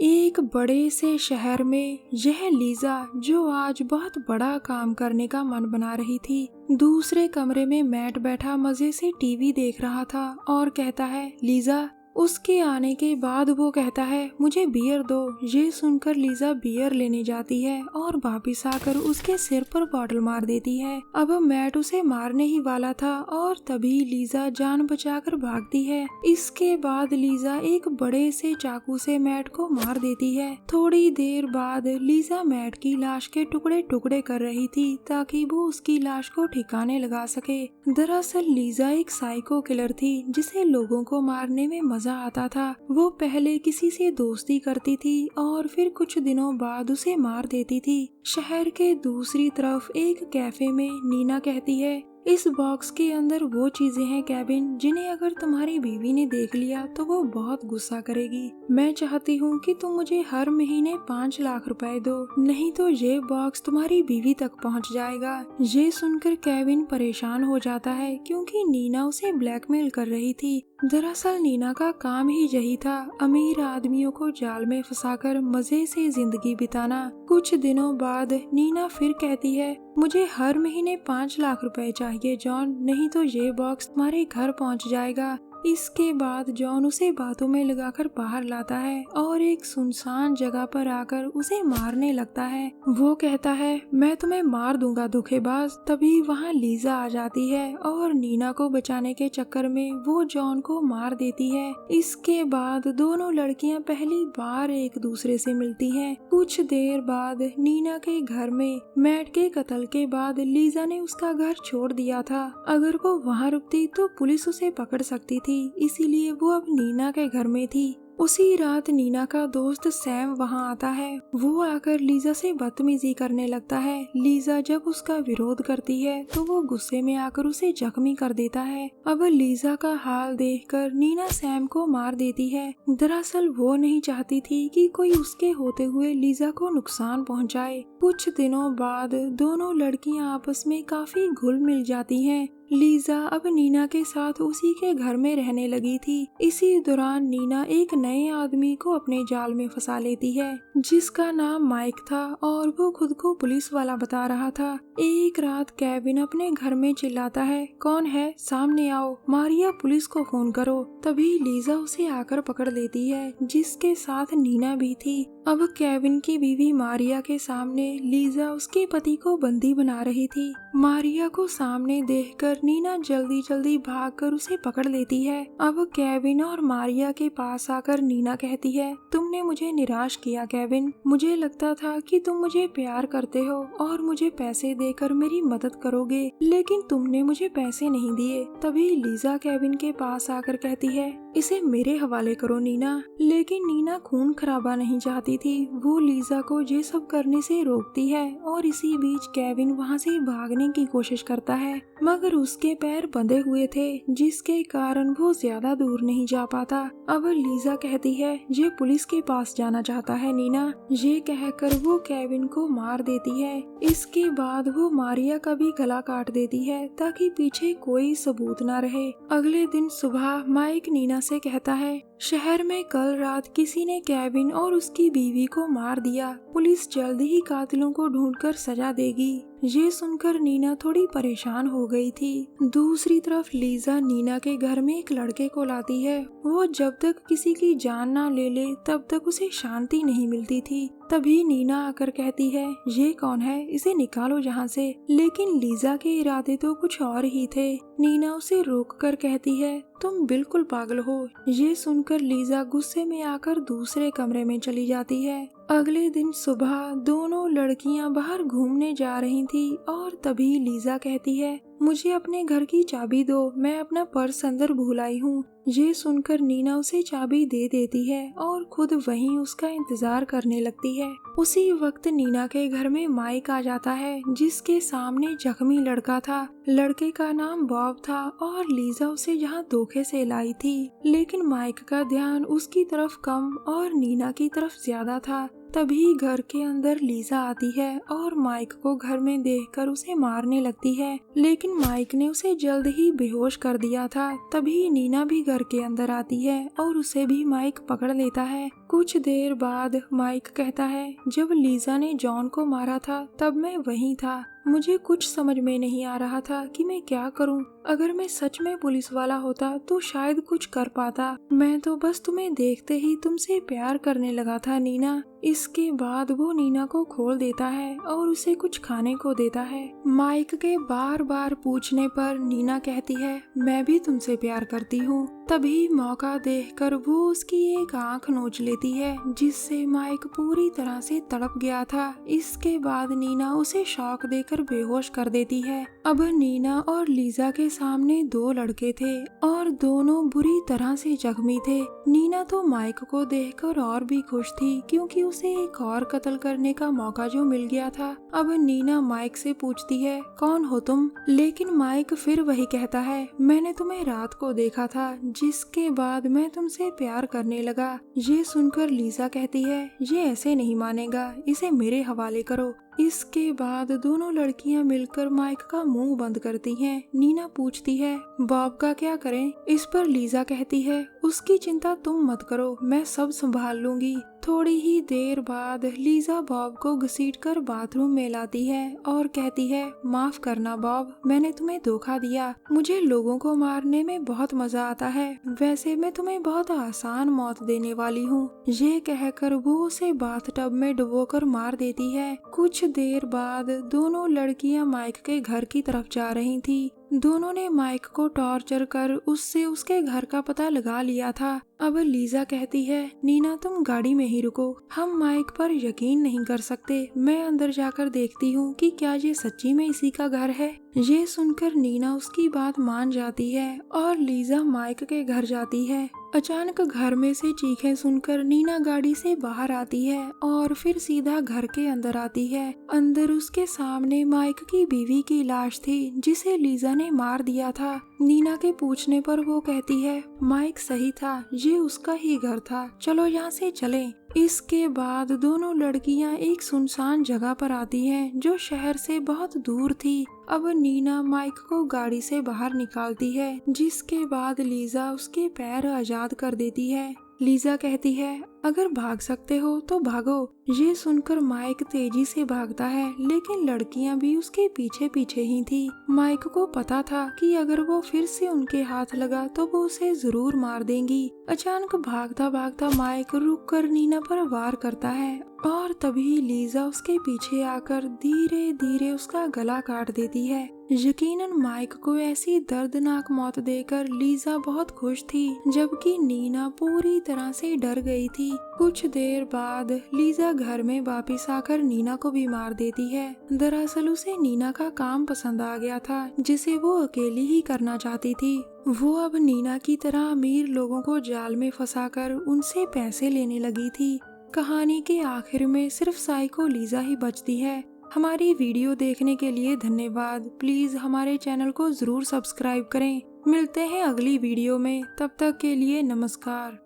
एक बड़े से शहर में यह लीजा, जो आज बहुत बड़ा काम करने का मन बना रही थी, दूसरे कमरे में मैट बैठा मजे से टीवी देख रहा था और कहता है लीजा। उसके आने के बाद वो कहता है मुझे बियर दो। ये सुनकर लीजा बियर लेने जाती है और वापिस आकर उसके सिर पर बॉटल मार देती है। अब मैट उसे मारने ही वाला था और तभी लीजा जान बचाकर भागती है। इसके बाद लीजा एक बड़े से चाकू से मैट को मार देती है। थोड़ी देर बाद लीजा मैट की लाश के टुकड़े टुकड़े कर रही थी ताकि वो उसकी लाश को ठिकाने लगा सके। दरअसल लीजा एक साइको किलर थी जिसे लोगों को मारने में मजा आता था। वो पहले किसी से दोस्ती करती थी और फिर कुछ दिनों बाद उसे मार देती थी। शहर के दूसरी तरफ एक कैफे में नीना कहती है इस बॉक्स के अंदर वो चीजें हैं केविन, जिन्हें अगर तुम्हारी बीवी ने देख लिया तो वो बहुत गुस्सा करेगी। मैं चाहती हूँ कि तुम मुझे हर महीने 5 लाख रुपए दो, नहीं तो ये बॉक्स तुम्हारी बीवी तक पहुँच जाएगा। ये सुनकर केविन परेशान हो जाता है क्योंकि नीना उसे ब्लैकमेल कर रही थी। दरअसल नीना का काम ही यही था, अमीर आदमियों को जाल में फंसाकर मजे से जिंदगी बिताना। कुछ दिनों बाद नीना फिर कहती है मुझे हर महीने 5 लाख रुपए चाहिए जॉन, नहीं तो ये बॉक्स तुम्हारे घर पहुंच जाएगा। इसके बाद जॉन उसे बातों में लगाकर बाहर लाता है और एक सुनसान जगह पर आकर उसे मारने लगता है। वो कहता है मैं तुम्हें मार दूंगा धोखेबाज। तभी वहाँ लीजा आ जाती है और नीना को बचाने के चक्कर में वो जॉन को मार देती है। इसके बाद दोनों लड़कियां पहली बार एक दूसरे से मिलती हैं। कुछ देर बाद नीना के घर में मैट के कत्ल के बाद लीजा ने उसका घर छोड़ दिया था। अगर वो वहाँ रुकती तो पुलिस उसे पकड़ सकती थी, इसीलिए वो अब नीना के घर में थी। उसी रात नीना का दोस्त सैम वहां आता है। वो आकर लीजा से बदतमीजी करने लगता है। लीजा जब उसका विरोध करती है तो वो गुस्से में आकर उसे जख्मी कर देता है। अब लीजा का हाल देखकर नीना सैम को मार देती है। दरअसल वो नहीं चाहती थी कि कोई उसके होते हुए लीजा को नुकसान पहुंचाए। कुछ दिनों बाद दोनों लड़कियां आपस में काफी घुल मिल जाती हैं। लीजा अब नीना के साथ उसी के घर में रहने लगी थी। इसी दौरान नीना एक नए आदमी को अपने जाल में फंसा लेती है जिसका नाम माइक था और वो खुद को पुलिस वाला बता रहा था। एक रात केविन अपने घर में चिल्लाता है कौन है, सामने आओ, मारिया पुलिस को फोन करो। तभी लीजा उसे आकर पकड़ लेती है जिसके साथ नीना भी थी। अब केविन की बीवी मारिया के सामने लीजा उसके पति को बंदी बना रही थी। मारिया को सामने देखकर नीना जल्दी जल्दी भागकर उसे पकड़ लेती है। अब केविन और मारिया के पास आकर नीना कहती है तुमने मुझे निराश किया केविन, मुझे लगता था कि तुम मुझे प्यार करते हो और मुझे पैसे देकर मेरी मदद करोगे, लेकिन तुमने मुझे पैसे नहीं दिए। तभी लीजा केविन के पास आकर कहती है इसे मेरे हवाले करो नीना। लेकिन नीना खून खराबा नहीं चाहती थी। वो लीजा को ये सब करने से रोकती है और इसी बीच केविन वहाँ से भागने की कोशिश करता है, मगर उसके पैर बंधे हुए थे जिसके कारण वो ज्यादा दूर नहीं जा पाता। अब लीजा कहती है ये पुलिस के पास जाना चाहता है नीना। ये कहकर वो केविन को मार देती है। इसके बाद वो मारिया का भी गला काट देती है ताकि पीछे कोई सबूत ना रहे। अगले दिन सुबह माइक नीना से कहता है शहर में कल रात किसी ने केविन और उसकी बीवी को मार दिया। पुलिस जल्द ही कातिलों को ढूंढकर सजा देगी। ये सुनकर नीना थोड़ी परेशान हो गई थी। दूसरी तरफ लीजा नीना के घर में एक लड़के को लाती है। वो जब तक किसी की जान ना ले ले तब तक उसे शांति नहीं मिलती थी। तभी नीना आकर कहती है ये कौन है, इसे निकालो यहाँ से। लेकिन लीजा के इरादे तो कुछ और ही थे। नीना उसे रोककर कहती है तुम बिल्कुल पागल हो। ये सुनकर लीजा गुस्से में आकर दूसरे कमरे में चली जाती है। अगले दिन सुबह दोनों लड़कियां बाहर घूमने जा रही थी और तभी लीजा कहती है मुझे अपने घर की चाबी दो, मैं अपना पर्स अंदर भूल आई हूँ। ये सुनकर नीना उसे चाबी दे देती है और खुद वहीं उसका इंतजार करने लगती है। उसी वक्त नीना के घर में माइक आ जाता है जिसके सामने जख्मी लड़का था। लड़के का नाम बॉब था और लीजा उसे यहाँ धोखे से लाई थी, लेकिन माइक का ध्यान उसकी तरफ कम और नीना की तरफ ज्यादा था। तभी घर के अंदर लीजा आती है और माइक को घर में देखकर उसे मारने लगती है, लेकिन माइक ने उसे जल्द ही बेहोश कर दिया था। तभी नीना भी घर के अंदर आती है और उसे भी माइक पकड़ लेता है। कुछ देर बाद माइक कहता है, जब लीजा ने जॉन को मारा था तब मैं वहीं था। मुझे कुछ समझ में नहीं आ रहा था कि मैं क्या करूं। अगर मैं सच में पुलिस वाला होता तो शायद कुछ कर पाता। मैं तो बस तुम्हें देखते ही तुमसे प्यार करने लगा था नीना। इसके बाद वो नीना को खोल देता है और उसे कुछ खाने को देता है। माइक के बार बार पूछने पर नीना कहती है, मैं भी तुमसे प्यार करती हूँ। तभी मौका देखकर वो उसकी एक आंख नोच लेती है, जिससे माइक पूरी तरह से तड़प गया था। इसके बाद नीना उसे शॉक देकर बेहोश कर देती है। अब नीना और लीजा के सामने दो लड़के थे और दोनों बुरी तरह से जख्मी थे। नीना तो माइक को देखकर और भी खुश थी, क्योंकि उसे एक और कत्ल करने का मौका जो मिल गया था। अब नीना माइक से पूछती है, कौन हो तुम? लेकिन माइक फिर वही कहता है, मैंने तुम्हें रात को देखा था, जिसके बाद मैं तुमसे प्यार करने लगा। ये सुनकर लीजा कहती है, ये ऐसे नहीं मानेगा, इसे मेरे हवाले करो। इसके बाद दोनों लड़कियां मिलकर माइक का मुंह बंद करती हैं। नीना पूछती है, बॉब का क्या करें? इस पर लीजा कहती है, उसकी चिंता तुम मत करो, मैं सब संभाल लूंगी। थोड़ी ही देर बाद लीजा बॉब को घसीटकर बाथरूम में लाती है और कहती है, माफ करना बॉब, मैंने तुम्हें धोखा दिया। मुझे लोगों को मारने में बहुत मजा आता है। वैसे मैं तुम्हें बहुत आसान मौत देने वाली हूँ। ये कहकर वो उसे बाथटब में डुबोकर मार देती है। कुछ देर बाद दोनों लड़कियां माइक के घर की तरफ जा रही थी। दोनों ने माइक को टॉर्चर कर उससे उसके घर का पता लगा लिया था। अब लीजा कहती है, नीना तुम गाड़ी में ही रुको, हम माइक पर यकीन नहीं कर सकते। मैं अंदर जाकर देखती हूँ कि क्या ये सच्ची में इसी का घर है। ये सुनकर नीना उसकी बात मान जाती है और लीजा माइक के घर जाती है। अचानक घर में से चीखें सुनकर नीना गाड़ी से बाहर आती है और फिर सीधा घर के अंदर आती है। अंदर उसके सामने माइक की बीवी की लाश थी, जिसे लीजा ने मार दिया था। नीना के पूछने पर वो कहती है, माइक सही था, ये उसका ही घर था, चलो यहाँ से चलें। इसके बाद दोनों लड़कियां एक सुनसान जगह पर आती हैं, जो शहर से बहुत दूर थी। अब नीना माइक को गाड़ी से बाहर निकालती है, जिसके बाद लीजा उसके पैर आजाद कर देती है। लीजा कहती है, अगर भाग सकते हो तो भागो। ये सुनकर माइक तेजी से भागता है, लेकिन लड़कियां भी उसके पीछे पीछे ही थी। माइक को पता था कि अगर वो फिर से उनके हाथ लगा तो वो उसे जरूर मार देंगी। अचानक भागता भागता माइक रुककर नीना पर वार करता है और तभी लीजा उसके पीछे आकर धीरे धीरे उसका गला काट देती है। यकीनन माइक को ऐसी दर्दनाक मौत देकर लीजा बहुत खुश थी, जबकि नीना पूरी तरह से डर गई थी। कुछ देर बाद लीजा घर में वापस आकर नीना को भी मार देती है। दरअसल उसे नीना का काम पसंद आ गया था, जिसे वो अकेली ही करना चाहती थी। वो अब नीना की तरह अमीर लोगों को जाल में फंसाकर उनसे पैसे लेने लगी थी। कहानी के आखिर में सिर्फ साइको लीजा ही बचती है। हमारी वीडियो देखने के लिए धन्यवाद। प्लीज हमारे चैनल को जरूर सब्सक्राइब करें। मिलते हैं अगली वीडियो में, तब तक के लिए नमस्कार।